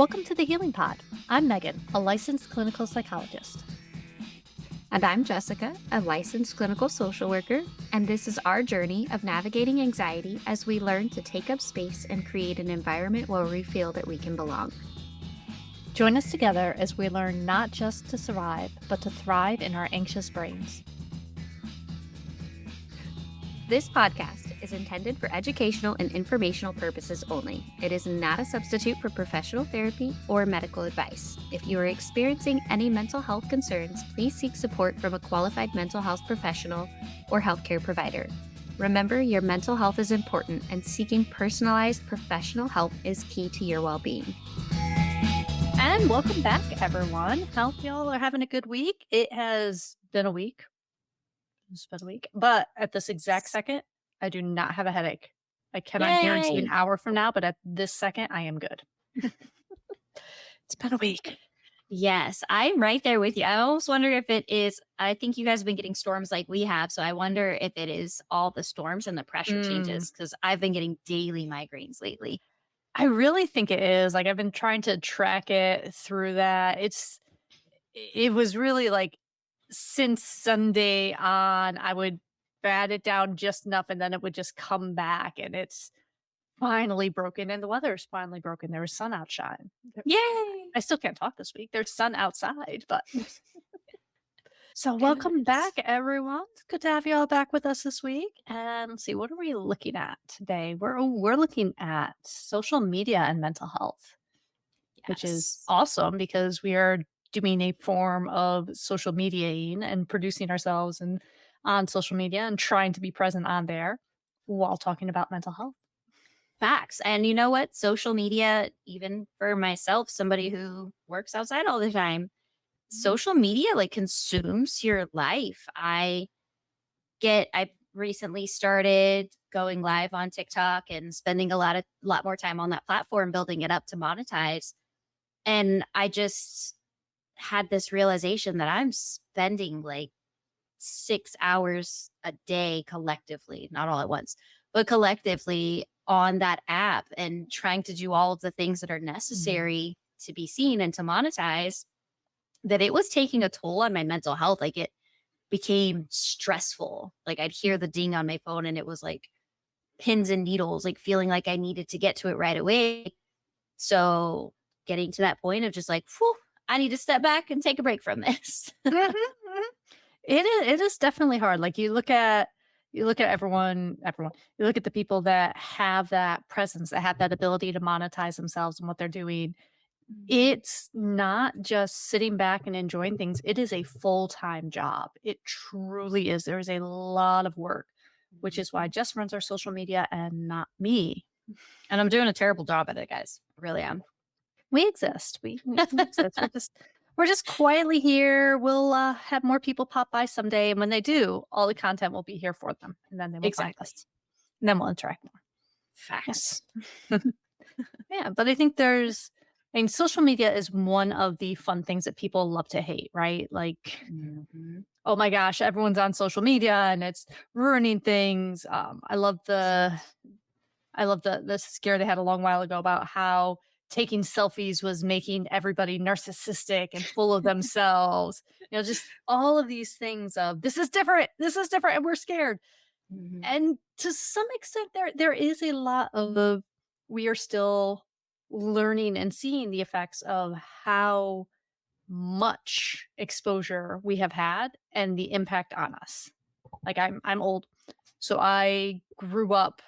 Welcome to the Healing Pod. I'm Megan, a licensed clinical psychologist. And I'm Jessica, a licensed clinical social worker, and this is our journey of navigating anxiety as we learn to take up space and create an environment where we feel that we can belong. Join us together as we learn not just to survive, but to thrive in our anxious brains. This podcast is intended for educational and informational purposes only. It is not a substitute for professional therapy or medical advice. If you are experiencing any mental health concerns, please seek support from a qualified mental health professional or healthcare provider. Remember, your mental health is important, and seeking personalized professional help is key to your well-being. And welcome back, everyone. Hope y'all are having a good week. It has been a week. It's been a week. But at this exact second, I do not have a headache. I cannot guarantee an hour from now, but at this second, I am good. It's been a week. Yes, I'm right there with you. I almost wonder if it is, I think you guys have been getting storms like we have. So I wonder if it is all the storms and the pressure changes, because I've been getting daily migraines lately. I really think it is. Like, I've been trying to track it through that. It was really like since Sunday on, I would bat it down just enough and then it would just come back, and it's finally broken, and the weather's finally broken. There was sun outshine. Yay! I still can't talk this week. There's sun outside, but so welcome back, everyone. It's good to have you all back with us this week. And let's see, what are we looking at today? We're looking at social media and mental health, which is awesome because we are doing a form of social mediating and producing ourselves and on social media and trying to be present on there while talking about mental health. Facts. And you know what? Social media, even for myself, somebody who works outside all the time, social media like consumes your life. I recently started going live on TikTok and spending a lot more time on that platform, building it up to monetize. And I just had this realization that I'm spending like 6 hours a day collectively, not all at once, but collectively on that app and trying to do all of the things that are necessary to be seen and to monetize, that it was taking a toll on my mental health. Like, it became stressful. Like, I'd hear the ding on my phone and it was like pins and needles, like feeling like I needed to get to it right away. So getting to that point of just like, whew, I need to step back and take a break from this. It is definitely hard. Like, you look at everyone, you look at the people that have that presence, that have that ability to monetize themselves and what they're doing. It's not just sitting back and enjoying things. It is a full-time job. It truly is. There is a lot of work, which is why Jess runs our social media and not me. And I'm doing a terrible job at it, guys. I really am. We exist. We exist. We're just quietly here. We'll have more people pop by someday, and when they do, all the content will be here for them, and then they will find us, and then we'll interact more. Facts. Yeah, but I think social media is one of the fun things that people love to hate, right? Like, oh my gosh, everyone's on social media and it's ruining things. I love the scare they had a long while ago about how taking selfies was making everybody narcissistic and full of themselves. Just all of these things of this is different, and we're scared. And to some extent, there is a lot of we are still learning and seeing the effects of how much exposure we have had and the impact on us. Like, I'm old, so I grew up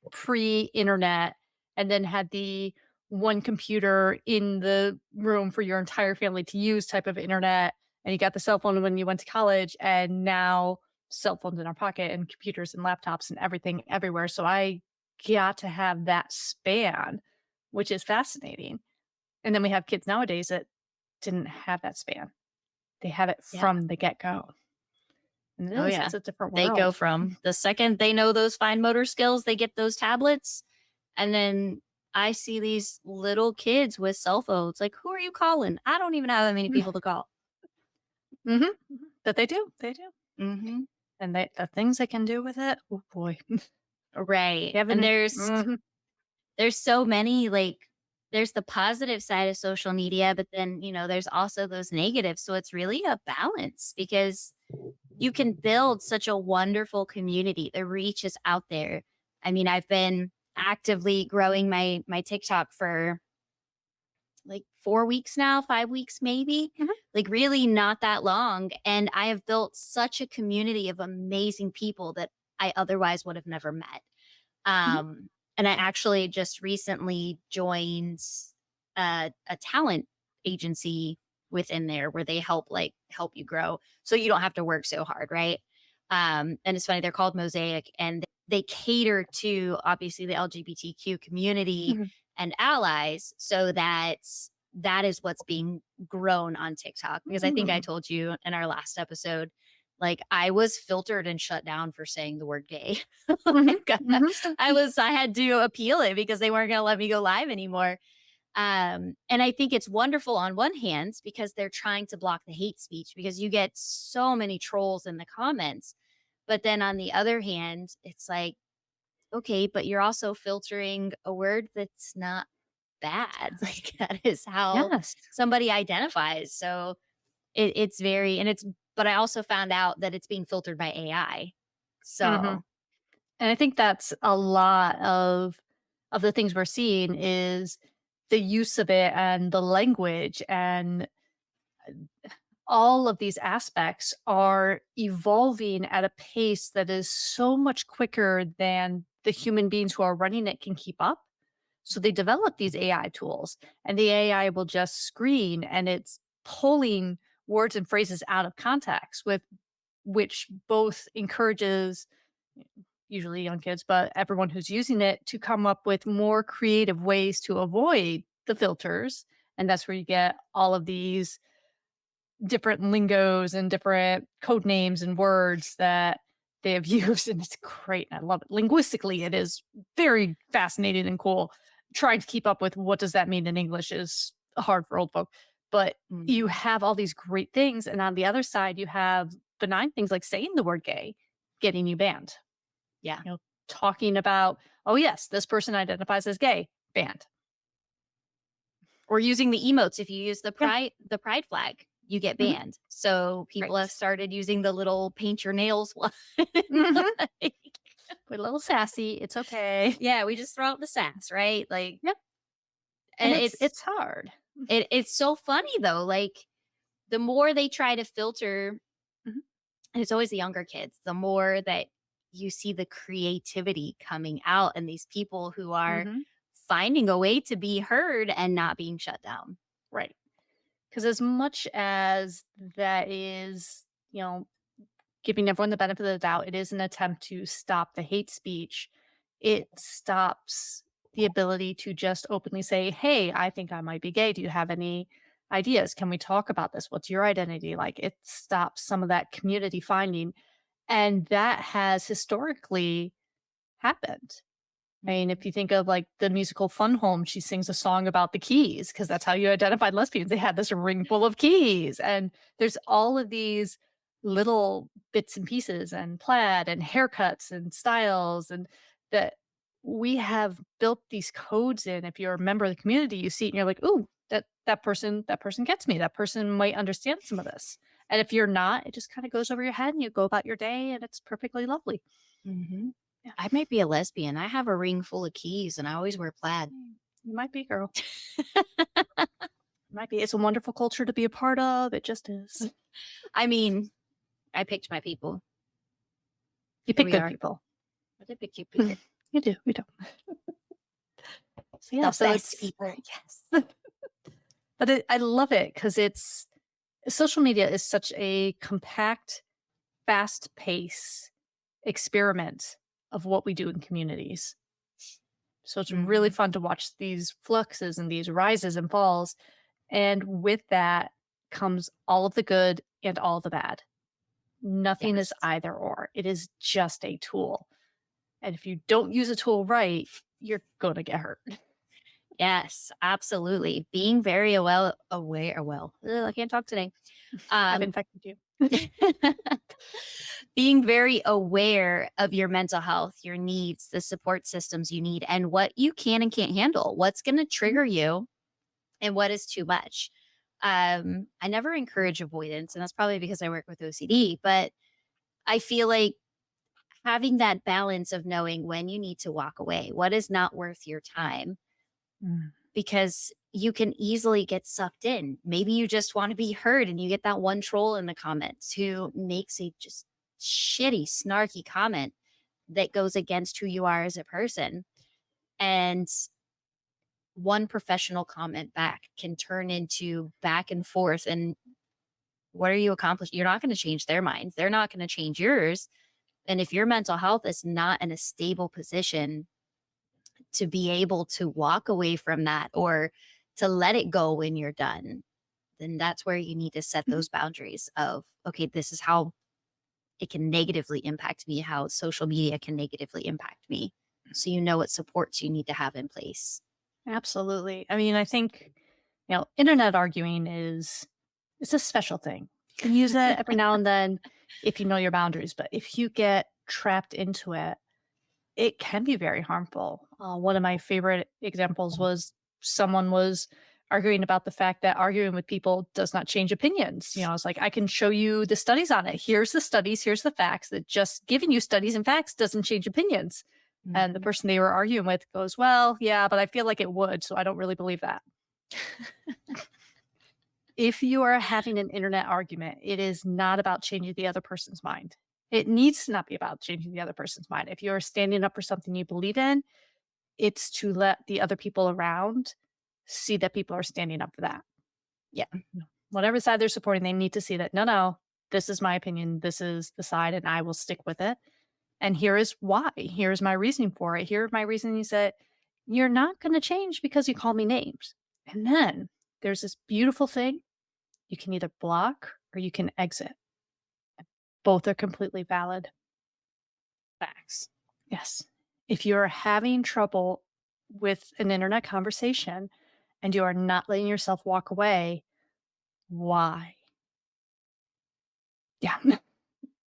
pre-internet and then had the one computer in the room for your entire family to use type of internet. And you got the cell phone when you went to college, and now cell phones in our pocket and computers and laptops and everything everywhere. So I got to have that span, which is fascinating. And then we have kids nowadays that didn't have that span. They have it from the get-go. And it's a different world. They go from the second they know those fine motor skills, they get those tablets. And then I see these little kids with cell phones. Like, who are you calling? I don't even have that many people to call. But they do. And the things they can do with it. Oh boy. Right. And there's so many like there's the positive side of social media, but then, there's also those negatives. So it's really a balance because you can build such a wonderful community. The reach is out there. I mean, I've been actively growing my TikTok for like 4 weeks now, 5 weeks maybe, Mhm, like really not that long. And I have built such a community of amazing people that I otherwise would have never met. mhm, And I actually just recently joined a talent agency within there where they help you grow so you don't have to work so hard, right? And it's funny, they're called Mosaic, and they cater to obviously the LGBTQ community mhm, and allies, so that is what's being grown on TikTok. Because I think I mm, told you in our last episode, like I was filtered and shut down for saying the word gay. mhm, Like, mhm. I had to appeal it because they weren't going to let me go live anymore. And I think it's wonderful on one hand because they're trying to block the hate speech because you get so many trolls in the comments. But then on the other hand, it's like, okay, but you're also filtering a word that's not bad. Like that is how Yes. somebody identifies. So it's very, and it's, but I also found out that it's being filtered by AI. Mhm. So, And I think that's a lot of the things we're seeing is the use of it and the language and all of these aspects are evolving at a pace that is so much quicker than the human beings who are running it can keep up. So they develop these AI tools and the AI will just screen and it's pulling words and phrases out of context with which both encourages usually young kids, but everyone who's using it to come up with more creative ways to avoid the filters. And that's where you get all of these different lingos and different code names and words that they have used. And it's great. And I love it. Linguistically, it is very fascinating and cool. Trying to keep up with what does that mean in English is hard for old folk. But you mhm, have all these great things. And on the other side, you have benign things like saying the word gay getting you banned. yeah. You know, talking about, oh, yes, this person identifies as gay, banned. Or using the emotes. If you use Yeah. the pride flag, you get Mhm. banned. So people have Right. started using the little paint your nails one. Mhm. Like, We're a little sassy. It's okay. yeah, we just throw out the sass, right? Like, Yep. And and it's hard. it's so funny though. Like the more they try to filter, Mhm. and it's always the younger kids, the more that you see the creativity coming out and these people who are Mhm. finding a way to be heard and not being shut down. Right. Because as much as that is, you know, giving everyone the benefit of the doubt, it is an attempt to stop the hate speech. It stops the ability to just openly say, "Hey, I think I might be gay. Do you have any ideas? Can we talk about this? What's your identity like?" It stops some of that community finding, and that has historically happened. I mean, if Mhm. you think of like the musical Fun Home, she sings a song about the keys because that's how you identified lesbians. They had this ring full of keys. And there's all of these little bits and pieces and plaid and haircuts and styles and that we have built these codes in. If you're a member of the community, you see it and you're like, ooh, that person gets me. That person might understand some of this. And if you're not, it just kind of goes over your head and you go about your day and it's perfectly lovely. Mhm. Yeah. I might be a lesbian. I have a ring full of keys and I always wear plaid. You might be, girl. Might be. It's a wonderful culture to be a part of. It just is. I mean, I picked my people. You Here pick we good are. people. I did pick you people. You do. We do. So yeah. The So best it's people. yes, but I love it because it's social media is such a compact, fast pace experiment of what we do in communities. So it's really Mhm. fun to watch these fluxes and these rises and falls. And with that comes all of the good and all the bad. Nothing is Yes. either or. It is just a tool. And if you don't use a tool right, you're gonna get hurt. Yes, absolutely. Being very well aware, well, ugh, I can't talk today. I've Um, infected you. Being very aware of your mental health, your needs, the support systems you need, and what you can and can't handle, what's going to Mhm. trigger you and what is too much. I never encourage avoidance, and that's probably because I work with OCD, but I feel like having that balance of knowing when you need to walk away, what is not worth your time, Mm. because you can easily get sucked in. Maybe you just want to be heard and you get that one troll in the comments who makes a just shitty, snarky comment that goes against who you are as a person. And one professional comment back can turn into back and forth. And what are you accomplishing? You're not going to change their minds. They're not going to change yours. And if your mental health is not in a stable position to be able to walk away from that or to let it go when you're done, then that's where you need to set Mhm. those boundaries of, okay, this is how it can negatively impact me, how social media can negatively impact me. So you know what supports you need to have in place. Absolutely. I mean, I think, internet arguing it's a special thing. You can use it every now and then if you know your boundaries, but if you get trapped into it, it can be very harmful. One of my favorite examples was someone was arguing about the fact that arguing with people does not change opinions. It's like, I can show you the studies on it. Here's the studies, here's the facts, that just giving you studies and facts doesn't change opinions. And the Mhm. person they were arguing with goes, well, yeah, but I feel like it would. So I don't really believe that. If you are having an internet argument, it is not about changing the other person's mind. It needs to not be about changing the other person's mind. If you're standing up for something you believe in, it's to let the other people around see that people are standing up for that. Yeah. No. Whatever side they're supporting, they need to see that, no, no, this is my opinion. This is the side, and I will stick with it. And here is why. Here's my reasoning for it. Here are my reasonings that you're not going to change because you call me names. And then there's this beautiful thing. You can either block or you can exit. Both are completely valid. Facts. Yes. If you're having trouble with an internet conversation and you are not letting yourself walk away, why? Yeah.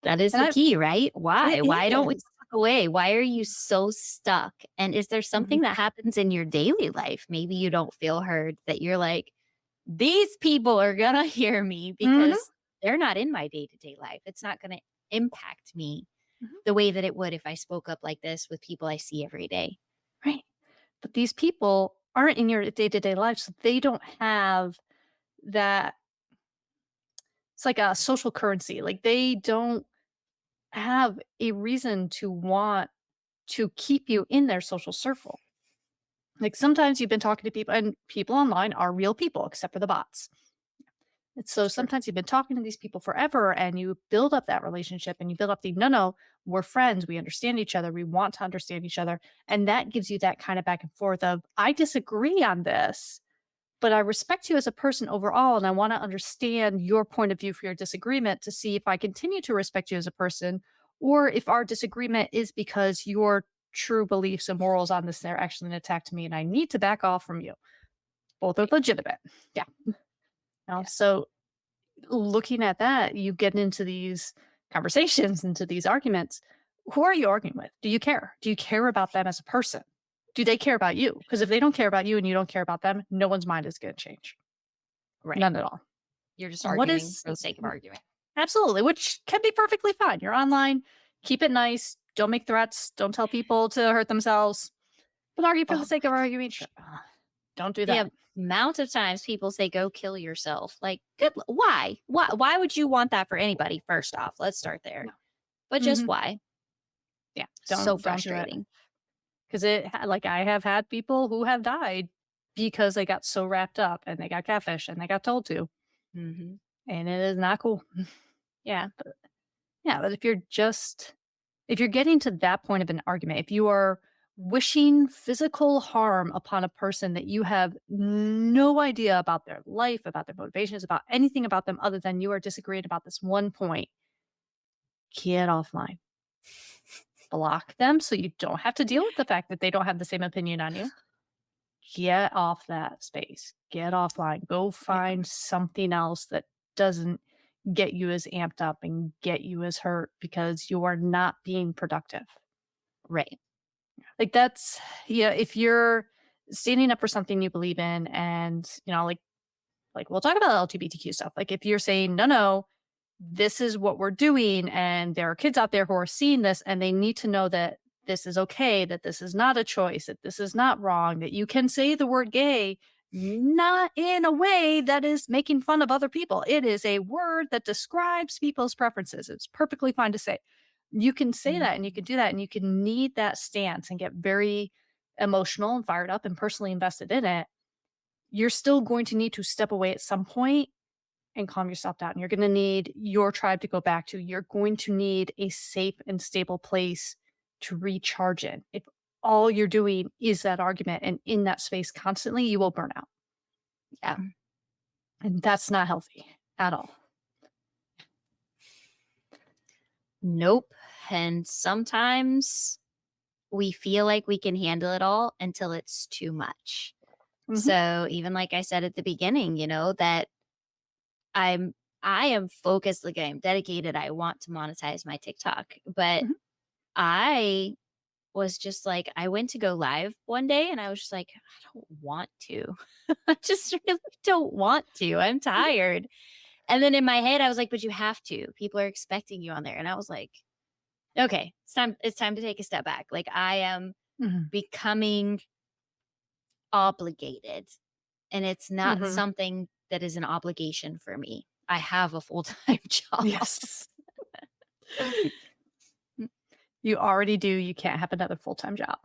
That is And the key, right? Why? it Why don't we is. walk away? Why are you so stuck? And is there Mhm, something that happens in your daily life? Maybe you don't feel heard, that you're like, these people are going to hear me mhm, because they're not in my day to day life. It's not going to impact me mhm. the way that it would if I spoke up like this with people I see every day. Right. But these people aren't in your day-to-day life, so they don't have that. It's like a social currency. Like, they don't have a reason to want to keep you in their social circle. Like, sometimes you've been talking to people, and people online are real people except for the bots. And so Sure. sometimes you've been talking to these people forever and you build up that relationship and you build up the, no, no, we're friends. We understand each other. We want to understand each other. And that gives you that kind of back and forth of, I disagree on this, but I respect you as a person overall. And I want to understand your point of view for your disagreement to see if I continue to respect you as a person, or if our disagreement is because your true beliefs and morals on this are actually an attack to me and I need to back off from you. Both are Right. legitimate. Yeah. Yeah. So looking at that, you get into these conversations, into these arguments. Who are you arguing with? Do you care? Do you care about them as a person? Do they care about you? Because if they don't care about you and you don't care about them, no one's mind is going to change. Right. None at all. You're just What arguing is for the sake of arguing. absolutely, which can be perfectly fine. You're online, keep it nice. Don't make threats. Don't tell people to hurt themselves. But argue for the Oh, sake of arguing. Sure. Don't do that. the amount of times people say, go kill yourself. Like, good. Why? Why would you want that for anybody? First off, let's start there. No. But just Hmm. why? Yeah. So Don't do it. frustrating. 'Cause like, I have had people who have died because they got so wrapped up and they got catfish and they got told to, Hmm. and it is not cool. Yeah. Yeah, but if you're getting to that point of an argument, if you are wishing physical harm upon a person that you have no idea about their life, about their motivations, about anything about them other than you are disagreeing about this one point, get offline. Block them so you don't have to deal with the fact that they don't have the same opinion on you. Get off that space. Get offline. Go Yeah. find something else that doesn't get you as amped up and get you as hurt because you are not being productive. Right. Like that's yeah, if you're standing up for something you believe in and, like we'll talk about LGBTQ stuff. Like if you're saying, "No, no, this is what we're doing and there are kids out there who are seeing this and they need to know that this is okay, that this is not a choice, that this is not wrong, that you can say the word gay not in a way that is making fun of other people. It is a word that describes people's preferences. It's perfectly fine to say. You can say that and you Mhm. can do that and you can need that stance and get very emotional and fired up and personally invested in it. You're still going to need to step away at some point and calm yourself down. You're going to need your tribe to go back to. You're going to need a safe and stable place to recharge in. If all you're doing is that argument and in that space constantly, you will burn out. Yeah. And that's not healthy at all. Nope. And sometimes we feel like we can handle it all until it's too much. Mhm, So even like I said at the beginning, that I'm I am focused, like I'm dedicated. I want to monetize my TikTok. But mhm, I was just like, I went to go live one day and I was just like, I don't want to. I just really don't want to. I'm mhm, tired. And then in my head, I was like, but you have to. People are expecting you on there. And I was like, okay, it's time to take a step back. Like I am mhm, becoming obligated. And it's not mhm. something that is an obligation for me. I have a full-time job. Yes. You already do. You can't have another full-time job.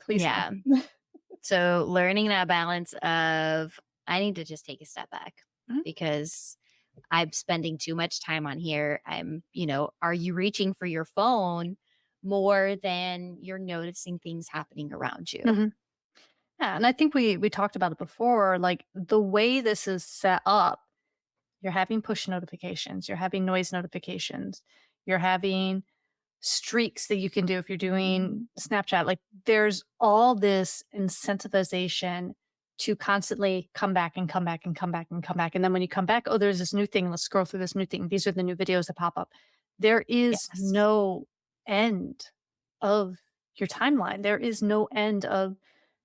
Please no. Yeah. So learning that balance of I need to just take a step back Mhm, because I'm spending too much time on here. Are you reaching for your phone more than you're noticing things happening around you? mhm. Yeah, and I think we talked about it before, like, the way this is set up, you're having push notifications, you're having noise notifications, you're having streaks that you can do if you're doing Snapchat. Like there's all this incentivization to constantly come back and come back and come back and come back. And then when you come back, oh, there's this new thing. Let's scroll through this new thing. These are the new videos that pop up. There is Yes. no end of your timeline. There is no end of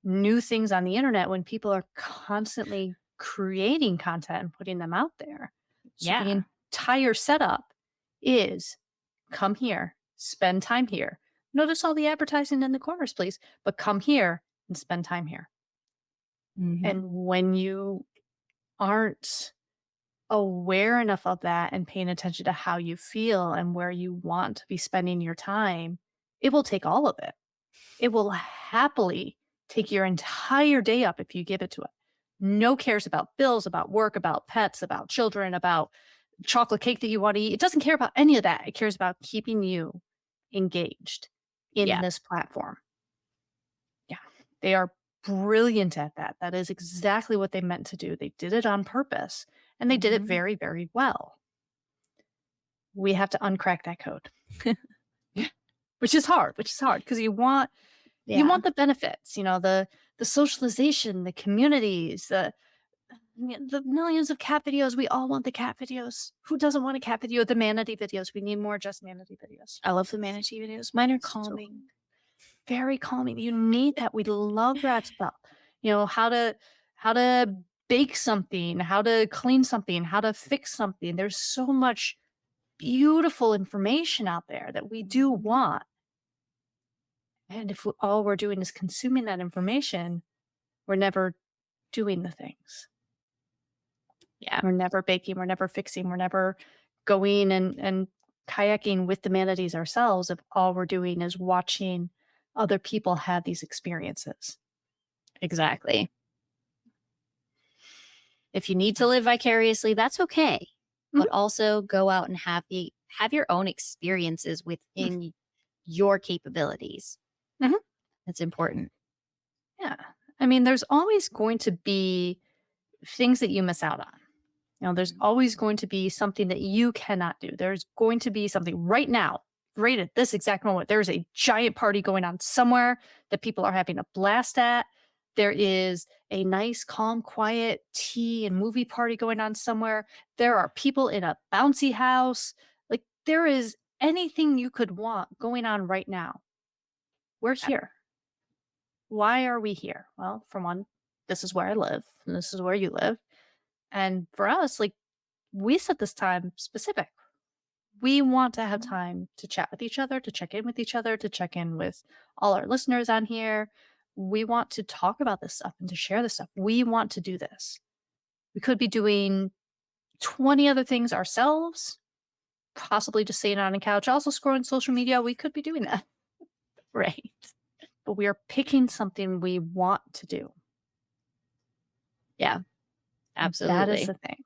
new things on the internet when people are constantly creating content and putting them out there. So the Yeah. entire setup is come here, spend time here. Notice all the advertising in the corners, please, but come here and spend time here. Mhm. And when you aren't aware enough of that and paying attention to how you feel and where you want to be spending your time, it will take all of it. It will happily take your entire day up if you give it to it. No cares about bills, about work, about pets, about children, about chocolate cake that you want to eat. It doesn't care about any of that. It cares about keeping you engaged in Yeah. this platform. Yeah. They are brilliant at that. That is exactly what they meant to do. They did it on purpose and they did it Mhm. very, very well. We have to uncrack that code. Which is hard because you Yeah. want the benefits, the socialization, the communities, the millions of cat videos. We all want the cat videos. Who doesn't want a cat video? The manatee videos. We need more just manatee videos. I love the manatee videos. Mine are So calming. very calming. You need that. We love that stuff. How to bake something, how to clean something, how to fix something. There's so much beautiful information out there that we do Mhm. want. And if all we're doing is consuming that information, we're never doing the things. Yeah. We're never baking, we're never fixing, we're never going and kayaking with the manatees ourselves if all we're doing is watching other people have these experiences. Exactly. If you need to live vicariously, that's okay. Mhm, But also go out and have your own experiences mm, within your capabilities. mhm, That's important. yeah. I mean, there's always going to be things that you miss out on. There's always going to be something that you cannot do. There's going to be something right now, right at this exact moment. There's a giant party going on somewhere that people are having a blast at There is a nice, calm, quiet tea and movie party going on somewhere. There are people in a bouncy house. Like, there is anything you could want going on right now. We're Yeah. here. Why are we here? Well, for one, this is where I live, and this is where you live. And for us, like, we set this time specific. We want to have time to chat with each other, to check in with each other, to check in with all our listeners on here. We want to talk about this stuff and to share this stuff. We want to do this. We could be doing 20 other things ourselves, possibly just sitting on a couch, also scrolling social media. We could be doing that. Right. But we are picking something we want to do. Yeah, That is absolutely. the thing.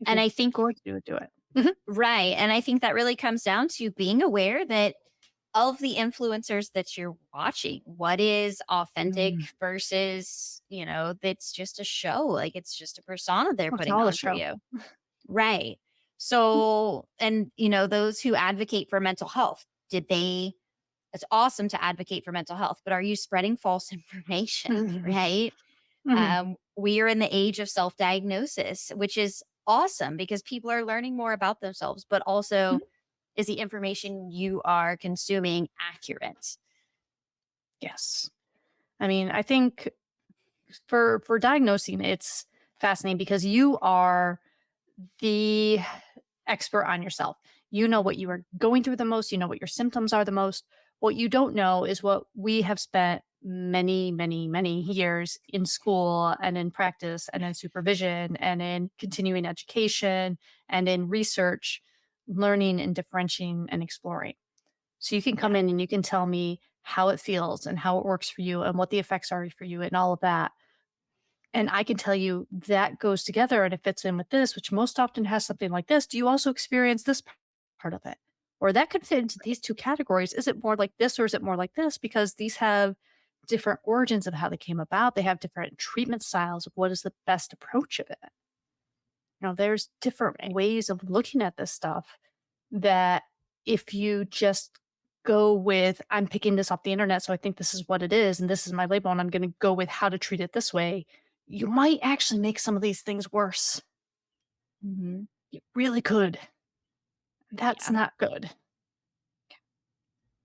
If And you're I think going to do it, do it. right. And I think that really comes down to being aware that of the influencers that you're watching, what is authentic Mm. versus, that's just a show. Like it's just a persona they're It's putting all a on for show. you. Right. So, and, those who advocate for mental health, it's awesome to advocate for mental health, but are you spreading false information? Mhm. Right. Mhm. We are in the age of self diagnosis, which is awesome because people are learning more about themselves, but also is the information you are consuming accurate? Yes. I mean, I think for diagnosing, it's fascinating because you are the expert on yourself. You know what you are going through the most, you know what your symptoms are the most. What you don't know is what we have spent many, many, many years in school and in practice and in supervision and in continuing education and in research, learning and differentiating and exploring. So you can Yeah. come in and you can tell me how it feels and how it works for you and what the effects are for you and all of that. And I can tell you that goes together and it fits in with this, which most often has something like this. Do you also experience this part of it? Or that could fit into these two categories. Is it more like this or is it more like this? Because these have different origins of how they came about. They have different treatment styles of what is the best approach of it. There's different ways of looking at this stuff that if you just go with, I'm picking this off the internet, so I think this is what it is, and this is my label, and I'm going to go with how to treat it this way, you might actually make some of these things worse. Hmm. You really could. That's Yeah. not good.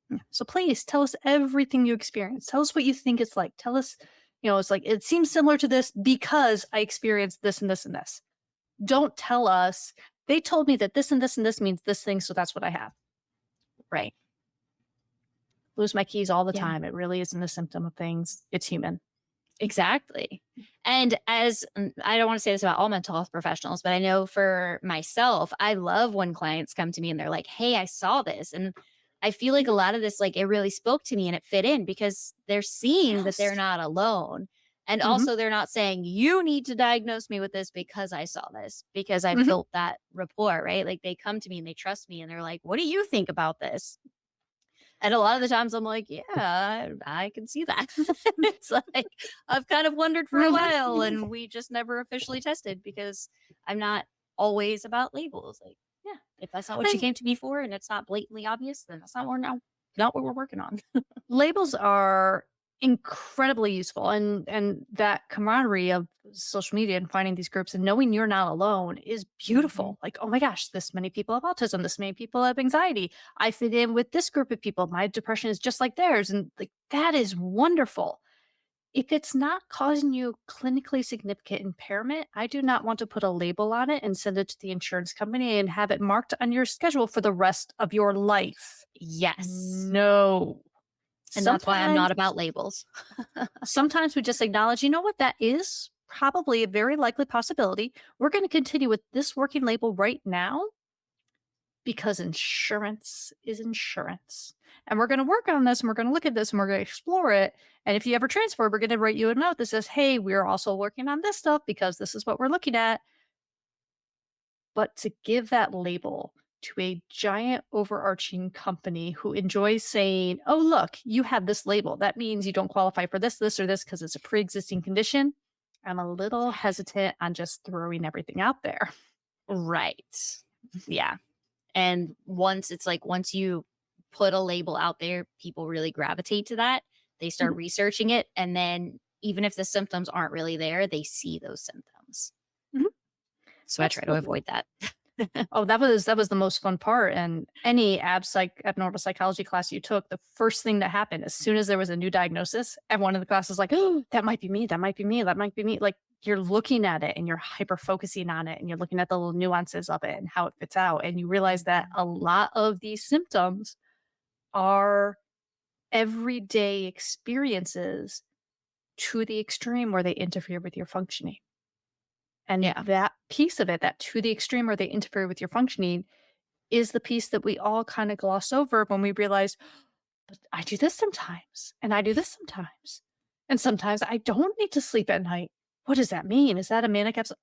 Yeah. So please tell us everything you experience. Tell us what you think it's like. Tell us, it's like, it seems similar to this because I experienced this and this and this. Don't tell us, they told me that this and this and this means this thing, so that's what I have. Right. Lose my keys all the Yeah. time. It really isn't a symptom of things. It's human. Exactly. And I don't want to say this about all mental health professionals, but I know for myself, I love when clients come to me and they're like, "Hey, I saw this." And I feel like a lot of this, like, it really spoke to me and it fit in because they're seeing that they're Yes. not alone. And Mhm, also, they're not saying, "You need to diagnose me with this because I saw this," because I've mhm. built that rapport, right? Like, they come to me and they trust me and they're like, "What do you think about this?" And a lot of the times I'm like, yeah, I can see that. It's like I've kind of wondered for a Mhm. while and we just never officially tested because I'm not always about labels. Like, yeah, if that's not what you And came to me for and it's not blatantly obvious, then that's not what we're working on. labels are incredibly useful, and that camaraderie of social media and finding these groups and knowing you're not alone is Mhm. beautiful. Like, oh my gosh, this many people have autism, this many people have anxiety. I fit in with this group of people. My depression is just like theirs. And like that is wonderful. If it's not causing you clinically significant impairment, I do not want to put a label on it and send it to the insurance company and have it marked on your schedule for the rest of your life. Yes. No. And that's why I'm Sometimes not about labels. sometimes we just acknowledge, you know what, that is probably a very likely possibility. We're going to continue with this working label right now because insurance is insurance. And we're going to work on this and we're going to look at this and we're going to explore it. And if you ever transfer, we're going to write you a note that says, hey, we're also working on this stuff because this is what we're looking at. But to give that label to a giant overarching company who enjoys saying, oh, look, you have this label. That means you don't qualify for this, or this because it's a pre existing condition. I'm a little hesitant on just throwing everything out there. Right. Yeah. And once you put a label out there, people really gravitate to that. They start researching it. And then, even if the symptoms aren't really there, they see those symptoms. Mhm. So I try to Absolutely. avoid that. Oh, that was the most fun part, and any abnormal psychology class you took, the first thing that happened as soon as there was a new diagnosis, everyone in the class was like, "Oh, that might be me, that might be me, that might be me." Like, you're looking at it and you're hyper focusing on it, and you're looking at the little nuances of it and how it fits out, and you realize that a lot of these symptoms are everyday experiences to the extreme where they interfere with your functioning. And Yeah. that piece of it, that to the extreme where they interfere with your functioning, is the piece that we all kind of gloss over when we realize, but I do this sometimes, and I do this sometimes. And sometimes I don't need to sleep at night. What does that mean? Is that a manic episode?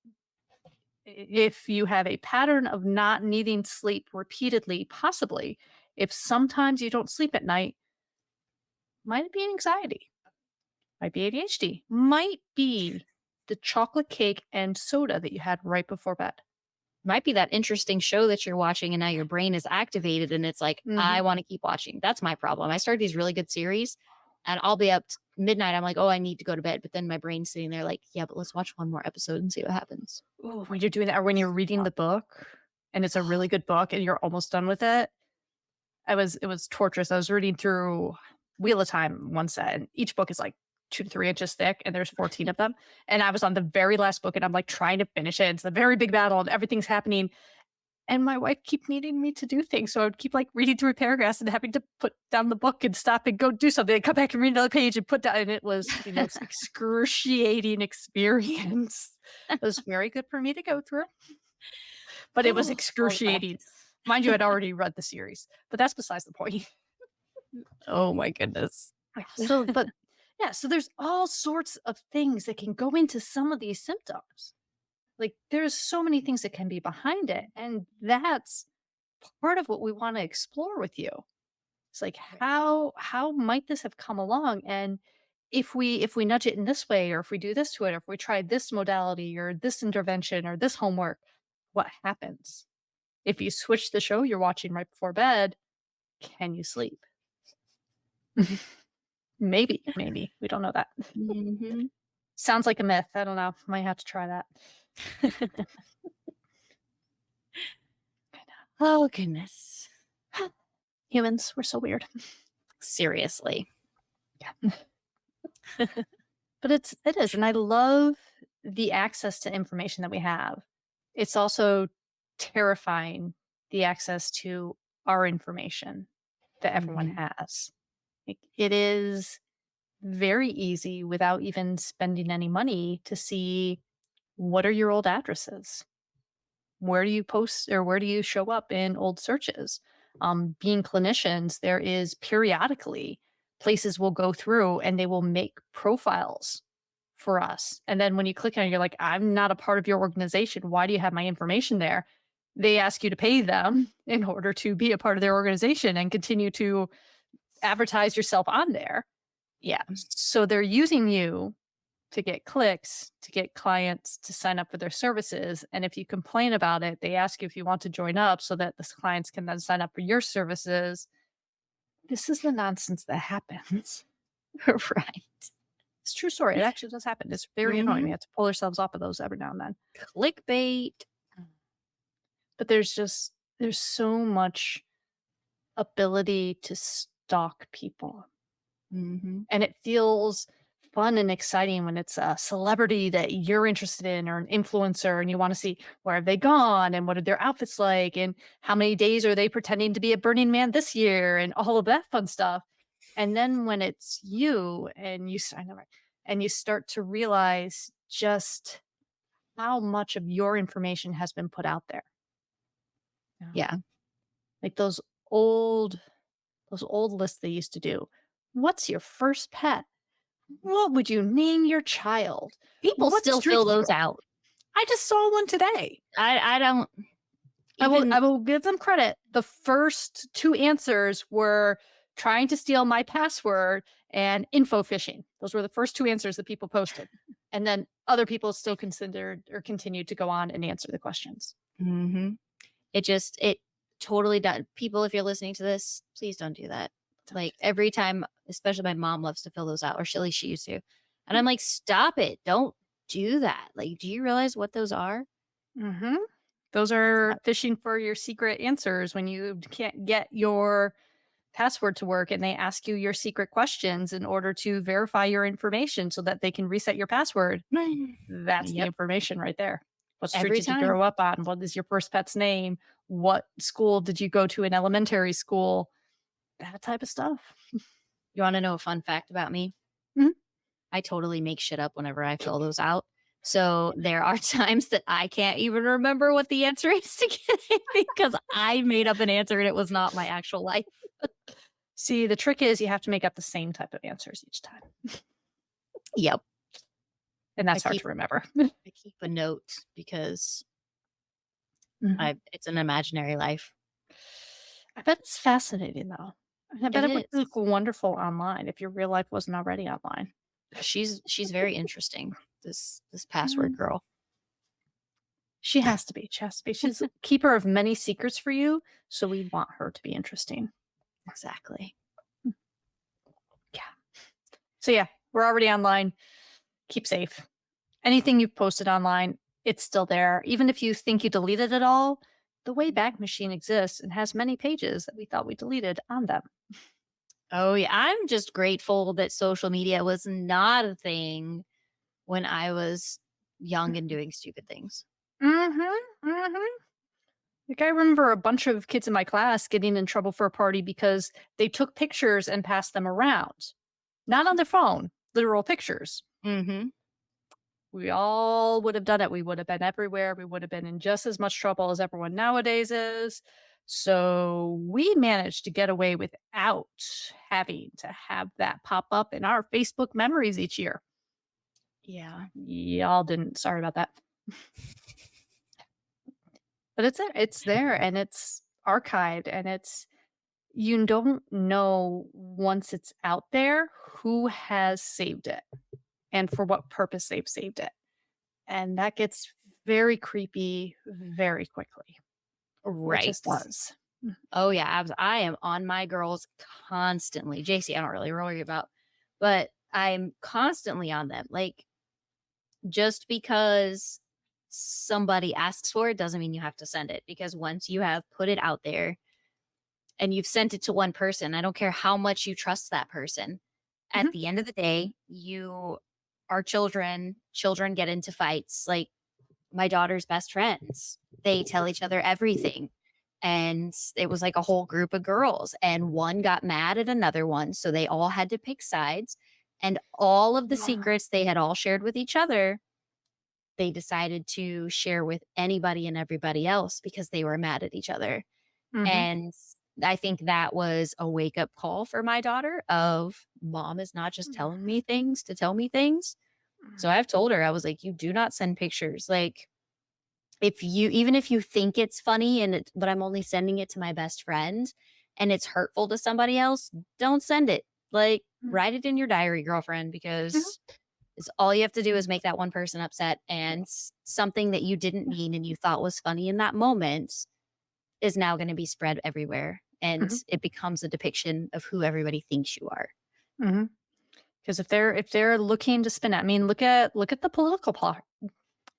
If you have a pattern of not needing sleep repeatedly, possibly, if sometimes you don't sleep at night, might it be anxiety? Might be ADHD, might be the chocolate cake and soda that you had right before bed. Might be that interesting show that you're watching and now your brain is activated and it's like, I Mhm. want to keep watching. That's my problem. I start these really good series and I'll be up midnight. I'm like, oh, I need to go to bed. But then my brain's sitting there like, yeah, but let's watch one more episode and see what happens. Ooh, when you're doing that or when you're reading the book and it's a really good book and you're almost done with it, it was torturous. I was reading through Wheel of Time one set, and each book is like 2 to 3 inches thick, and there's 14 of them, and I was on the very last book, and I'm, like, trying to finish it. It's a very big battle, and everything's happening, and my wife keep needing me to do things, so I would keep, like, reading through paragraphs and having to put down the book and stop and go do something and come back and read another page and put down and it was the most excruciating experience. It was very good for me to go through, but it was Oh, all the excruciating. practice. Mind you, I'd already read the series, but that's besides the point. Oh my goodness. Yeah, so but yeah, so there's all sorts of things that can go into some of these symptoms. Like there's so many things that can be behind it. And that's part of what we want to explore with you. It's like how might this have come along? And if we nudge it in this way, or if we do this to it, or if we try this modality or this intervention or this homework, what happens? If you switch the show you're watching right before bed, can you sleep? Maybe, maybe. We don't know that. Hmm. Sounds like a myth. I don't know. Might have to try that. Oh goodness. Humans, we're so weird. Seriously. Yeah. But it is, and I love the access to information that we have. It's also terrifying the access to our information that everyone Hmm. has. Like, it is very easy without even spending any money to see what are your old addresses? Where do you post or where do you show up in old searches? Being clinicians, there is periodically places will go through and they will make profiles for us. And then when you click on it, you're like, I'm not a part of your organization. Why do you have my information there? They ask you to pay them in order to be a part of their organization and continue to advertise yourself on there. Yeah. So they're using you to get clicks, to get clients to sign up for their services. And if you complain about it, they ask you if you want to join up so that the clients can then sign up for your services. This is the nonsense that happens. Right. It's a true story. It actually does happen. It's very annoying. We Hmm. have to pull ourselves off of those every now and then. Clickbait. But there's so much ability to stalk people. Hmm. And it feels fun and exciting when it's a celebrity that you're interested in or an influencer and you want to see where have they gone and what are their outfits like and how many days are they pretending to be a Burning Man this year and all of that fun stuff. And then when it's you and you sign up and you start to realize just how much of your information has been put out there. Yeah. Yeah. Like those old lists they used to do. What's your first pet? What would you name your child? People What still street fill do you those grow up? out. I just saw one today. I don't even. I will give them credit. The first 2 answers were trying to steal my password and info phishing. Those were the first 2 answers that people posted. And then other people still considered or continued to go on and answer the questions. Hmm. It totally does. People, if you're listening to this, please don't do that. Don't Like do every time, especially my mom loves to fill those out, or at least she used to. And I'm like, "Stop it. Don't do that." Like, do you realize what those are? Mhm. Those It's are not fishing for your secret answers when you can't get your password to work and they ask you your secret questions in order to verify your information so that they can reset your password. That's the Yep, information right there. What street every did you time. grow up on? What is your first pet's name? What school did you go to in elementary school? That type of stuff. You wanna know a fun fact about me? Mhm. I totally make shit up whenever I fill those out. So there are times that I can't even remember what the answer is to get anything because I made up an answer and it was not my actual life. See, the trick is you have to make up the same type of answers each time, Yep. and I that's hard keep to remember. I keep a note because Mhm. I it's an imaginary life. I bet it's fascinating though. And I bet It it would is. look wonderful online if your real life wasn't already online. She's very interesting, this password Mm. girl. She has to be. She has to be. She's a keeper of many secrets for you, so we want her to be interesting. Exactly. Yeah. So yeah, we're already online. Keep safe. Anything you've posted online, it's still there. Even if you think you deleted it all, the Wayback Machine exists and has many pages that we thought we deleted on them. Oh, yeah, I'm just grateful that social media was not a thing when I was young and doing stupid things. Mhm. Mhm. Like I remember a bunch of kids in my class getting in trouble for a party because they took pictures and passed them around. Not on their phone, literal pictures. Mhm. We all would have done it. We would have been everywhere. We would have been in just as much trouble as everyone nowadays is. So we managed to get away without having to have that pop up in our Facebook memories each year. Yeah. Y'all didn't. Sorry about that. But it's there and it's archived and it's you don't know once it's out there who has saved it and for what purpose they've saved it. And that gets very creepy very quickly. It Right. just does. Mm, Oh, yeah, I am on my girls constantly. JC, I don't really worry about, but I'm constantly on them. Like, just because somebody asks for it doesn't mean you have to send it, because once you have put it out there and you've sent it to one person, I don't care how much you trust that person. At mhm, the end of the day, you are children. Children get into fights. Like, my daughter's best friends, they tell each other everything. And it was like a whole group of girls, and one got mad at another one. So they all had to pick sides. And all of the secrets they had all shared with each other, they decided to share with anybody and everybody else because they were mad at each other. mhm, And I think that was a wake up call for my daughter of, mom is not just telling me things to tell me things. So I've told her, I was like, you do not send pictures. Like, if you, even if you think it's funny and but I'm only sending it to my best friend and it's hurtful to somebody else, don't send it. Like, mhm, write it in your diary, girlfriend, mhm, because it's all you have to do is make that one person upset, and something that you didn't mean and you thought was funny in that moment is now going to be spread everywhere, and mhm, it becomes a depiction of who everybody thinks you are. mhm. 'Cause if they're looking to spin it, I mean, look at the political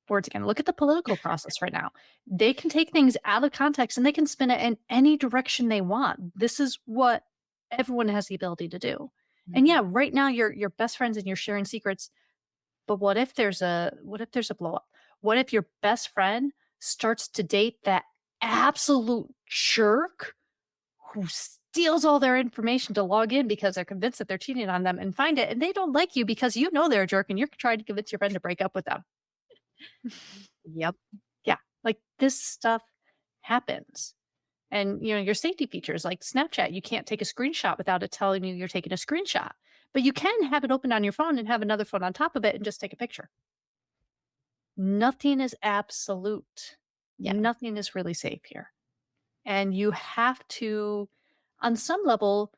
words again. Look at the political process right now. They can take things out of context and they can spin it in any direction they want. This is what everyone has the ability to do. And yeah, Mhm. right now you're best friends and you're sharing secrets. But what if there's a blow up? What if your best friend starts to date that absolute jerk who steals all their information to log in because they're convinced that they're cheating on them and find it and they don't like you because you know they're a jerk and you're trying to convince your friend to break up with them. Yep. Yeah, like this stuff happens. And your safety features like Snapchat, you can't take a screenshot without it telling you you're taking a screenshot. But you can have it open on your phone and have another phone on top of it and just take a picture. Nothing is absolute. Yeah. Nothing is really safe here. And you have to, on some level,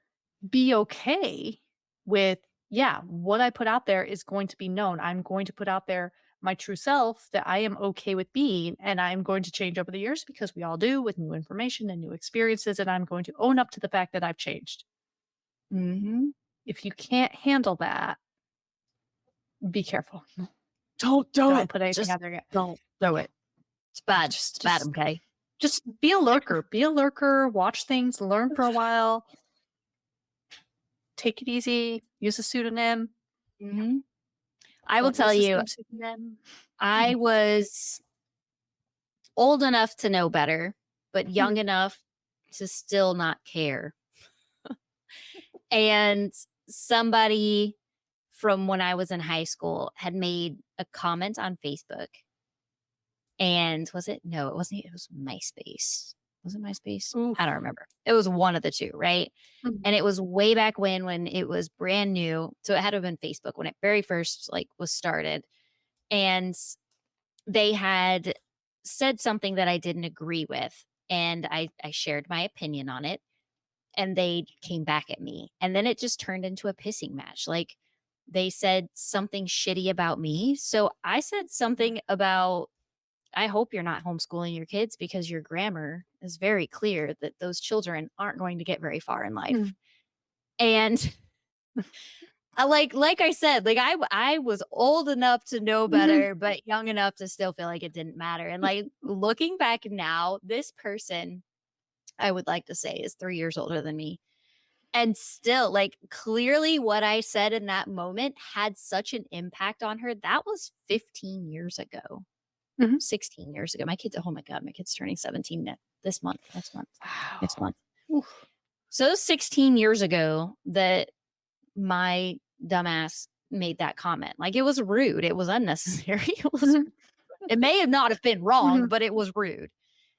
be okay with, yeah, what I put out there is going to be known. I'm going to put out there my true self that I am okay with being, and I'm going to change over the years because we all do with new information and new experiences. And I'm going to own up to the fact that I've changed. Hmm. If you can't handle that, Be careful. Don't do Don't it. put anything Just out there yet. don't do it. It's bad. Just It's bad, just okay? just be a lurker. Be a lurker, watch things, learn for a while, take it easy, use a pseudonym. Mhm. I will Don't use tell the you, same pseudonym. I was old enough to know better, but young Mhm. enough to still not care. And somebody from when I was in high school had made a comment on Facebook. And was it? No, it wasn't. It was MySpace. Was it MySpace? I don't Oof. remember. It was one of the two, right? Mhm. And it was way back when it was brand new. So it had to have been Facebook when it very first like was started. And they had said something that I didn't agree with. And I shared my opinion on it. And they came back at me. And then it just turned into a pissing match. Like they said something shitty about me. So I said something about, I hope you're not homeschooling your kids because your grammar is very clear that those children aren't going to get very far in life. Mhm. And like I said, like I was old enough to know Mhm. better, but young enough to still feel like it didn't matter. And like looking back now, this person I would like to say is 3 years older than me. And still, like, clearly what I said in that moment had such an impact on her. That was 15 years ago, Mhm. 16 years ago. My kids, oh my God, my kid's turning 17 this month, next Wow. month. Oof. So it was 16 years ago that my dumbass made that comment. Like, it was rude. It was unnecessary. Mhm. It may have not have been wrong, Mhm. but it was rude.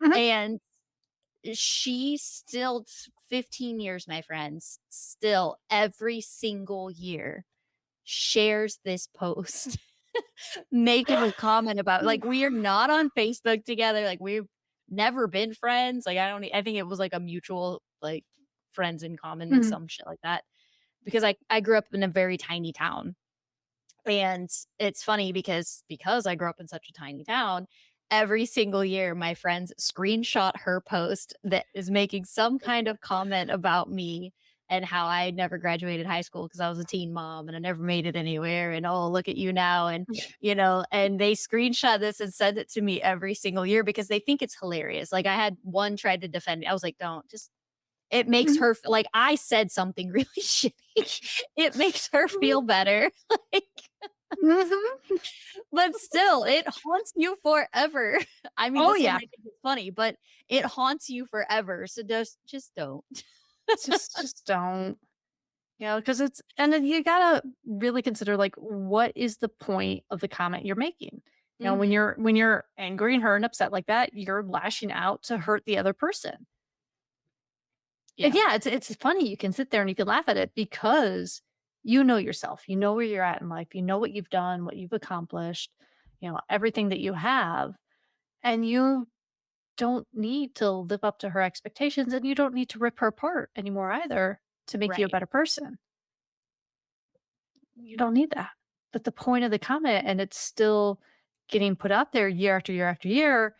Mhm. And she still 15 years, my friends, still every single year shares this post, making a comment about like we are not on Facebook together. Like we've never been friends. Like I think it was like a mutual like friends in common, Mhm. some shit like that. Because I grew up in a very tiny town. And it's funny because I grew up in such a tiny town, every single year my friends screenshot her post that is making some kind of comment about me and how I never graduated high school because I was a teen mom and I never made it anywhere and oh look at you now and and they screenshot this and send it to me every single year because they think it's hilarious. Like I had one tried to defend me. I was like, don't just it makes Mhm. her like I said something really shitty. It makes her feel better. like Mhm. But still, it haunts you forever. I mean, Oh, this one yeah. I think is funny, but it haunts you forever. So just don't. Just don't. Because it's and then you gotta really consider, like, what is the point of the comment you're making? When Mhm. you're angry and hurt and upset like that, you're lashing out to hurt the other person. And Yeah. yeah, it's funny, you can sit there and you can laugh at it because you know yourself, you know where you're at in life, you know what you've done, what you've accomplished, everything that you have, and you don't need to live up to her expectations, and you don't need to rip her apart anymore either to make you a Right. better person. You don't need that. But the point of the comment, and it's still getting put out there year after year after year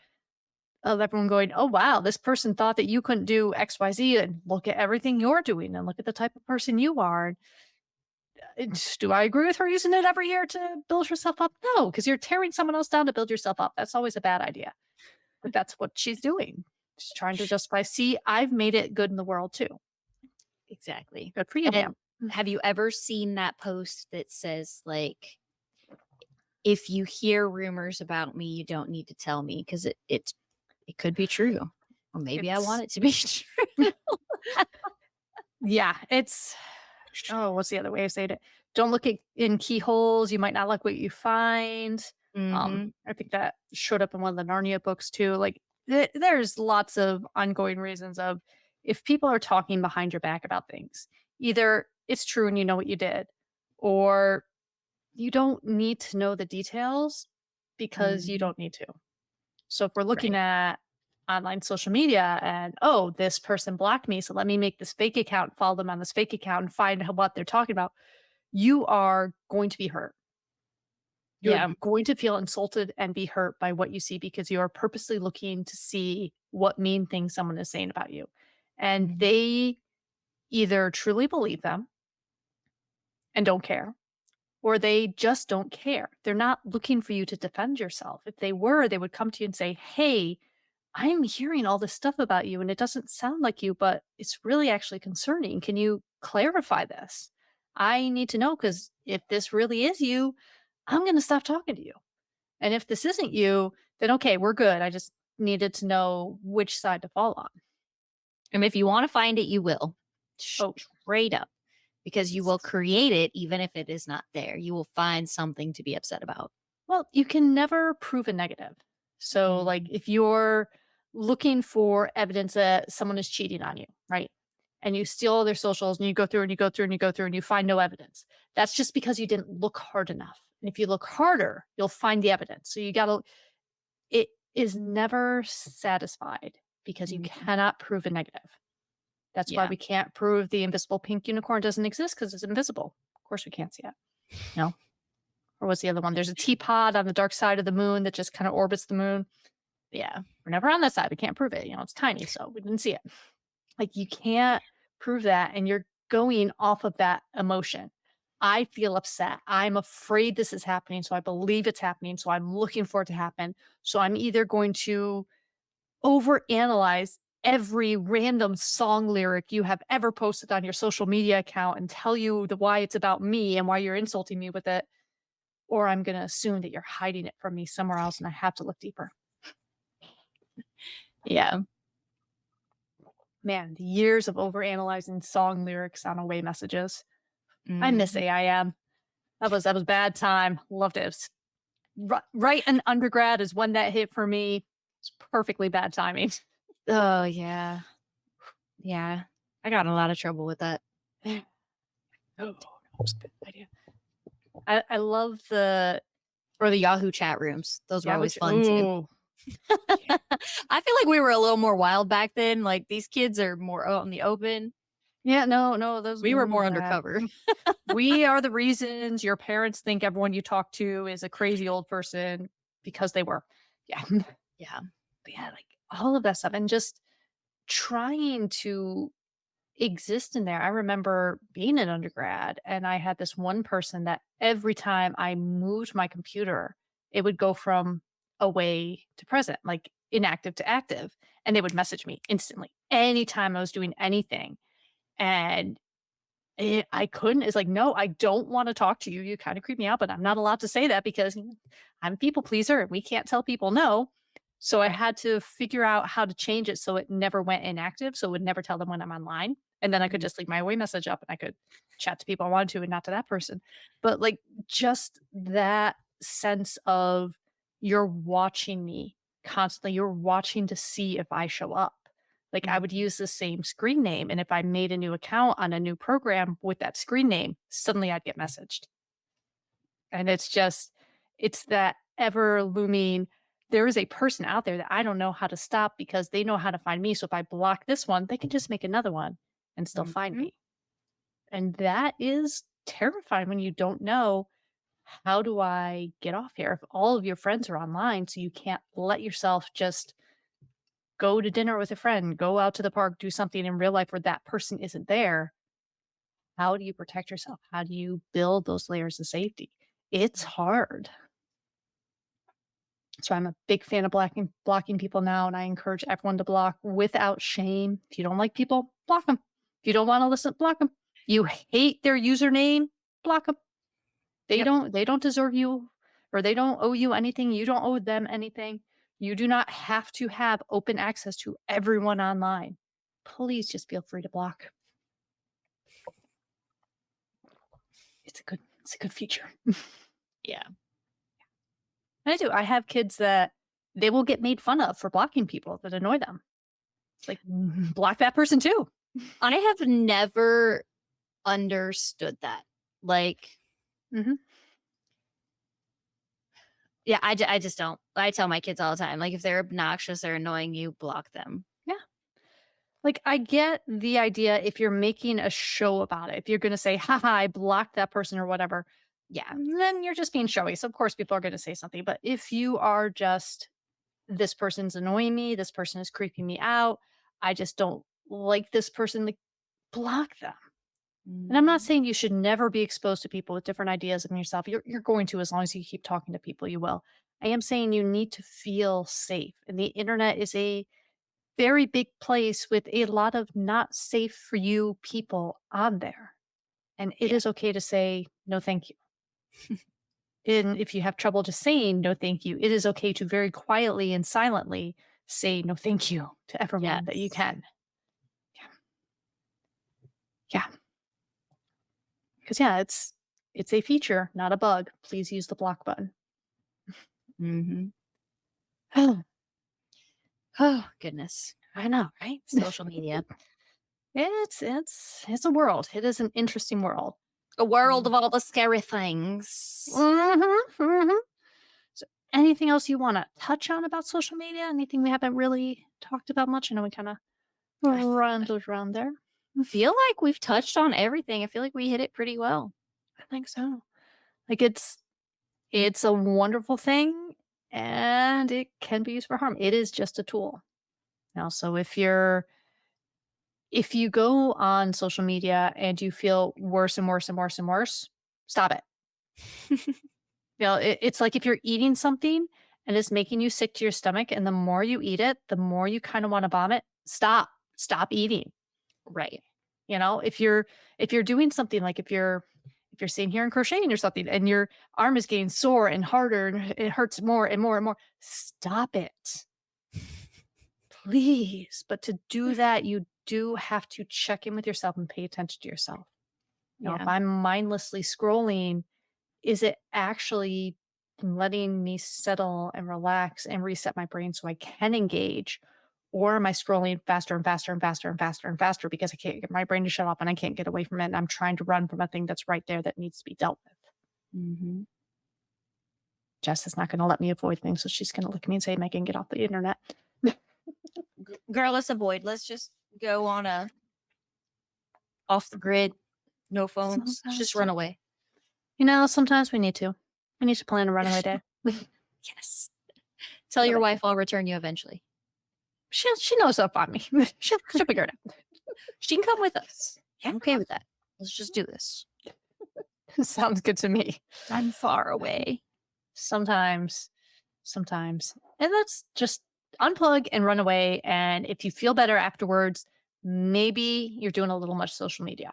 of everyone going, "Oh, wow, this person thought that you couldn't do XYZ, and look at everything you're doing, and look at the type of person you are." Do I agree with her using it every year to build herself up? No, because you're tearing someone else down to build yourself up. That's always a bad idea. But that's what she's doing. She's trying to justify, see, I've made it good in the world too. Exactly. Good for you, And ma'am. Mm. have you ever seen that post that says like if you hear rumors about me, you don't need to tell me because it could be true. Or maybe I It's want it to be true. Yeah, it's oh, what's the other way of saying it? Don't look in keyholes. You might not like what you find. Mhm. I think that showed up in one of the Narnia books too. Like, there's lots of ongoing reasons of if people are talking behind your back about things, either it's true and you know what you did, or you don't need to know the details because you Mhm. don't need to. So if we're looking Right. at online social media and, oh, this person blocked me, so let me make this fake account, follow them on this fake account and find out what they're talking about, you are going to be hurt. You're Yeah. going to feel insulted and be hurt by what you see because you are purposely looking to see what mean things someone is saying about you. And they either truly believe them and don't care, or they just don't care. They're not looking for you to defend yourself. If they were, they would come to you and say, "Hey, I'm hearing all this stuff about you and it doesn't sound like you, but it's really actually concerning. Can you clarify this? I need to know because if this really is you, I'm going to stop talking to you. And if this isn't you, then okay, we're good. I just needed to know which side to fall on." And if you want to find it, you will. Oh, Straight up. Because you will create it even if it is not there. You will find something to be upset about. well, you can never prove a negative. So, like, Mhm. if you're looking for evidence that someone is cheating on you, right? And you steal all their socials and you go through and you go through and you go through and you find no evidence. That's just because you didn't look hard enough. And if you look harder, you'll find the evidence. So you got to, it is never satisfied because you Mhm. cannot prove a negative. That's why Yeah. we can't prove the invisible pink unicorn doesn't exist because it's invisible. Of course, we can't see it. No. Or what's the other one? There's a teapot on the dark side of the moon that just kind of orbits the moon. Yeah. We're never on that side. We can't prove it. It's tiny, so we didn't see it. Like, you can't prove that, and you're going off of that emotion. I feel upset. I'm afraid this is happening, so I believe it's happening, so I'm looking for it to happen. So I'm either going to overanalyze every random song lyric you have ever posted on your social media account and tell you the why it's about me and why you're insulting me with it, or I'm gonna assume that you're hiding it from me somewhere else and I have to look deeper. Yeah. Man, the years of overanalyzing song lyrics on away messages. I miss Mhm. AIM. That was bad time. Loved it. Right in undergrad is when that hit for me. It's perfectly bad timing. Oh, yeah. Yeah. I got in a lot of trouble with that. Oh, that was a good idea. I love the Or the Yahoo chat rooms. Those were Yahoo always ch fun too. ooh, yeah, I feel like we were a little more wild back then. Like these kids are more out in the open. yeah, no, no, those We were more bad. undercover. We are the reasons your parents think everyone you talk to is a crazy old person because they were. Yeah. Yeah. But yeah, like all of that stuff and just trying to exist in there. I remember being an undergrad and I had this one person that every time I moved my computer, it would go from away to present, like inactive to active. And they would message me instantly anytime I was doing anything. And I couldn't. It's like, no, I don't want to talk to you. You kind of creep me out, but I'm not allowed to say that because I'm a people pleaser and we can't tell people no. So I Right. had to figure out how to change it so it never went inactive. So it would never tell them when I'm online. And then I could Mhm. just leave my away message up and I could chat to people I wanted to and not to that person. But like just that sense of you're watching me constantly, you're watching to see if I show up. Like, I would Mhm. use the same screen name, and if I made a new account on a new program with that screen name, suddenly I'd get messaged. And it's that ever looming, there is a person out there that I don't know how to stop because they know how to find me. So if I block this one, they can just make another one and still find Mhm. me. And that is terrifying when you don't know, how do I get off here? If all of your friends are online, so you can't let yourself just go to dinner with a friend, go out to the park, do something in real life where that person isn't there. How do you protect yourself? How do you build those layers of safety? It's hard. So I'm a big fan of blocking people now, and I encourage everyone to block without shame. If you don't like people, block them. If you don't want to listen, block them. You hate their username, block them. Yep. They don't deserve you, or they don't owe you anything. You don't owe them anything. You do not have to have open access to everyone online. Please just feel free to block. It's a good feature. Yeah. And I do. I have kids that they will get made fun of for blocking people that annoy them. It's like, block that person too. I have never understood that. Like, Mhm. yeah, I just don't. I tell my kids all the time, like, if they're obnoxious or annoying you, block them. Yeah. Like, I get the idea if you're making a show about it. If you're gonna say, haha, I blocked that person or whatever, Yeah. then you're just being showy. So of course people are gonna say something. But if you are just, this person's annoying me, this person is creeping me out, I just don't like this person, like, block them. And I'm not Mhm. saying you should never be exposed to people with different ideas than yourself. You're going to, as long as you keep talking to people, you will. I am saying you need to feel safe. And the internet is a very big place with a lot of not safe for you people on there. And it Yeah. is okay to say, no, thank you. And if you have trouble just saying no, thank you, it is okay to very quietly and silently say no, thank you to everyone that you Yes. can. Yeah. Yeah. Because yeah, it's a feature, not a bug. Please use the block button. Mhm. Oh, Oh, goodness. I know, right? Social media. it's a world. It is an interesting world. A world Mm. of all the scary things. Mhm, mhm. So, anything else you want to touch on about social media? Anything we haven't really talked about much? I know we kind of I rambled around there. feel like we've touched on everything. I feel like we hit it pretty well. I think so. Like it's a wonderful thing and it can be used for harm. It is just a tool. Now, so if you go on social media and you feel worse and worse and worse and worse, stop it. It's like if you're eating something and it's making you sick to your stomach, and the more you eat it, the more you kind of want to vomit. Stop eating. Right. If you're doing something like if you're sitting here and crocheting or something, and your arm is getting sore and harder, and it hurts more and more and more, stop it, please. But to do that, you do have to check in with yourself and pay attention to yourself. If Yeah. I'm mindlessly scrolling, is it actually letting me settle and relax and reset my brain so I can engage? Or am I scrolling faster and faster and faster and faster and faster because I can't get my brain to shut up and I can't get away from it? And I'm trying to run from a thing that's right there that needs to be dealt with. Mhm. Jess is not going to let me avoid things. So she's going to look at me and say, Megan, get off the internet. Girl, let's avoid. Let's just go on a off the grid, no phones. Let's just Sometimes, run away. sometimes we need to. We need to plan a runaway day. Yes. Tell your Really. wife I'll return you eventually. She knows up on me. She'll figure it out. She can come with us. Yeah. I'm okay with that. Let's just do this. Sounds good to me. I'm far away. Sometimes, sometimes. And that's just unplug and run away. And if you feel better afterwards, maybe you're doing a little much social media.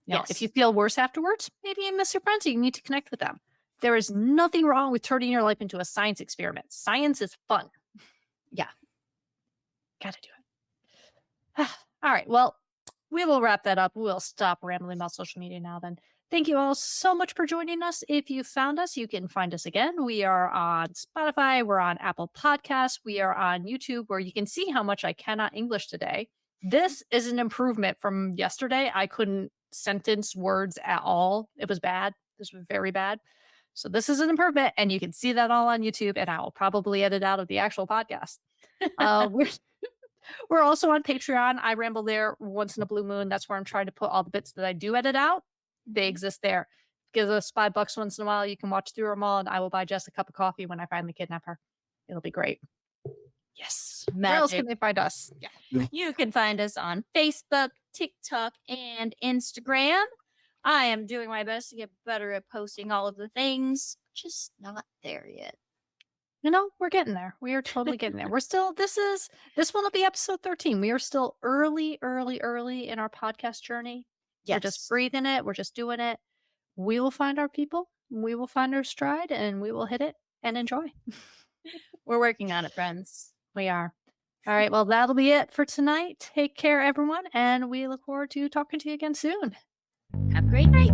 If Yes. you feel worse afterwards, maybe you miss your friends and you need to connect with them. There is nothing wrong with turning your life into a science experiment. Science is fun. Yeah. Got to do it. All right. Well, we will wrap that up. We'll stop rambling about social media now then. Thank you all so much for joining us. If you found us, you can find us again. We are on Spotify, we're on Apple Podcasts, we are on YouTube, where you can see how much I cannot English today. This is an improvement from yesterday. I couldn't sentence words at all. It was bad. This was very bad. So this is an improvement, and you can see that all on YouTube, and I will probably edit out of the actual podcast. We're also on Patreon. I ramble there once in a blue moon. That's where I'm trying to put all the bits that I do edit out. They exist there. Give us $5 once in a while. You can watch through them all, and I will buy Jess a cup of coffee when I finally kidnap her. It'll be great. Yes. Where else can Magic. they find us? Yeah. You can find us on Facebook, TikTok, and Instagram. I am doing my best to get better at posting all of the things, just not there yet. We're getting there. We are totally getting there. We're still, this one will be episode 13. We are still early, early, early in our podcast journey. We're just Yes. breathing it. We're just doing it. We will find our people. We will find our stride, and we will hit it and enjoy. We're working on it, friends. We are. All right. Well, that'll be it for tonight. Take care, everyone. And we look forward to talking to you again soon. Have a great night.